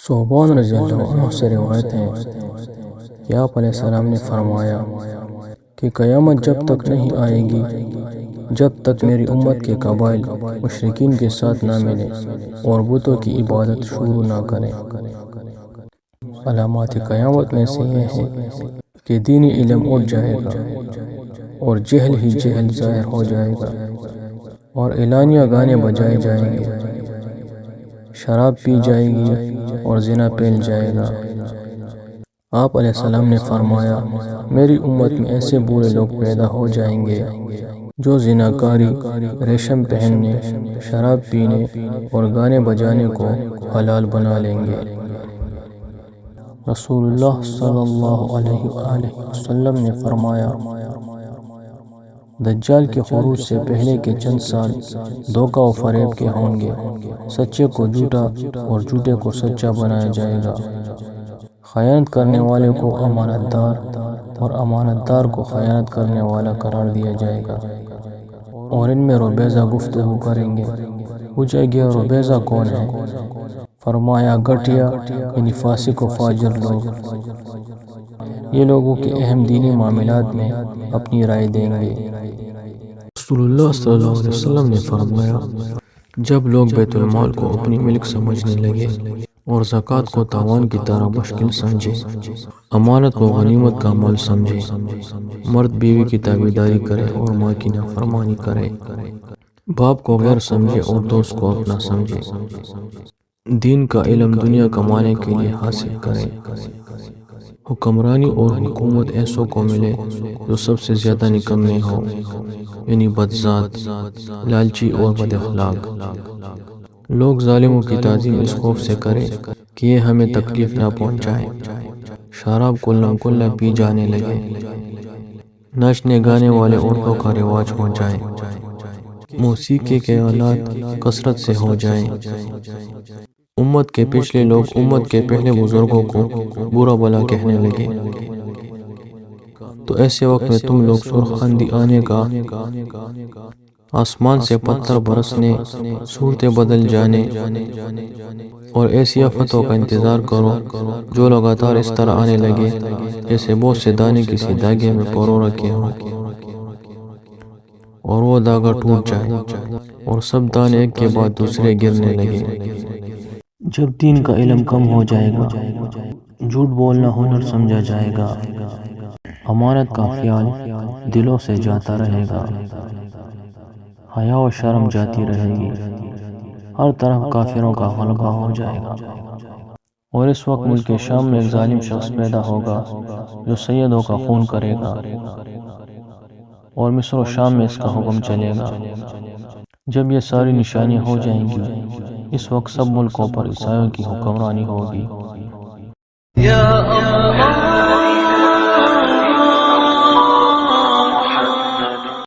صوبان رضی اللہ عنہ سے روایت ہے کہ آپ علیہ السلام نے فرمایا کہ قیامت جب تک نہیں آئے گی جب تک میری امت کے قبائل مشرکین کے ساتھ نہ ملیں اور بتوں کی عبادت شروع نہ کریں۔ علامات قیامت میں سے یہ ہے کہ دینی علم اٹھ جائے گا اور جہل ہی جہل ظاہر ہو جائے گا اور اعلانیہ گانے بجائے جائیں گے، شراب پی جائے گی اور زنا پھیل جائے گا۔ آپ علیہ السلام نے فرمایا میری امت میں ایسے برے لوگ پیدا ہو جائیں گے جو زناکاری، ریشم پہننے، شراب پینے اور گانے بجانے کو حلال بنا لیں گے۔ رسول اللہ صلی اللہ علیہ وآلہ وسلم نے فرمایا دجال کے خروج سے پہلے کے چند سال دھوکہ و فریب کے ہوں گے، سچے کو جھوٹا اور جھوٹے کو سچا بنایا جائے گا، خیانت کرنے والے کو امانت دار اور امانت دار کو خیانت کرنے والا قرار دیا جائے گا، اور ان میں روبیزہ گفتگو کریں گے۔ پوچھا گیا روبیزہ کون ہے؟ فرمایا گٹھیا یعنی فاسق و فاجر لوگ، یہ لوگوں کے اہم دینی معاملات میں اپنی رائے دیں گے۔ رسول اللہ صلی اللہ علیہ وسلم نے فرمایا جب لوگ بیت المال کو اپنی ملک سمجھنے لگے اور زکوٰۃ کو تاوان کی طرح مشکل سمجھے، امانت کو غنیمت کا مال سمجھے، مرد بیوی کی تابعداری کرے اور ماں کی نافرمانی کرے، باپ کو غیر سمجھے اور دوست کو اپنا سمجھے، دین کا علم دنیا کمانے کے لیے حاصل کرے، حکمرانی اور حکومت ایسوں کو ملے جو سب سے زیادہ نکمے ہو، یعنی بدذات، لالچی اور بد اخلاق۔ لوگ ظالموں کی تعظیم اس خوف سے کریں کہ یہ ہمیں تکلیف نہ پہنچائیں، شراب کلم کلا پی جانے لگے، ناچنے گانے والے عورتوں کا رواج ہو جائے، موسیقی کے آلات کثرت سے ہو جائیں، امت کے پچھلے لوگ امت کے پہلے بزرگوں کو برا بھلا کہنے لگے، تو ایسے وقت میں تم لوگ سرخ اندھی آنے کا، آسمان سے پتھر برسنے، صورتیں بدل جانے اور ایسی آفتوں کا انتظار کرو جو لگاتار اس طرح آنے لگے جیسے بہت سے دانے کسی داغے میں پرو رکھے ہوں اور وہ داغا ٹوٹ جائے اور سب دانے ایک کے بعد دوسرے گرنے لگے۔ جب دین کا علم کم ہو جائے گا، جھوٹ بولنا ہنر سمجھا جائے گا، امانت کا خیال دلوں سے جاتا رہے گا، حیا و شرم جاتی رہے گی، ہر طرف کافروں کا غلبہ ہو جائے گا۔ اور اس وقت ملک شام میں ایک ظالم شخص پیدا ہوگا جو سیدوں کا خون کرے گا، اور مصر و شام میں اس کا حکم چلے گا۔ جب یہ ساری نشانیاں ہو جائیں گی، اس وقت سب ملکوں پر عیسائیوں کی حکمرانی ہوگی۔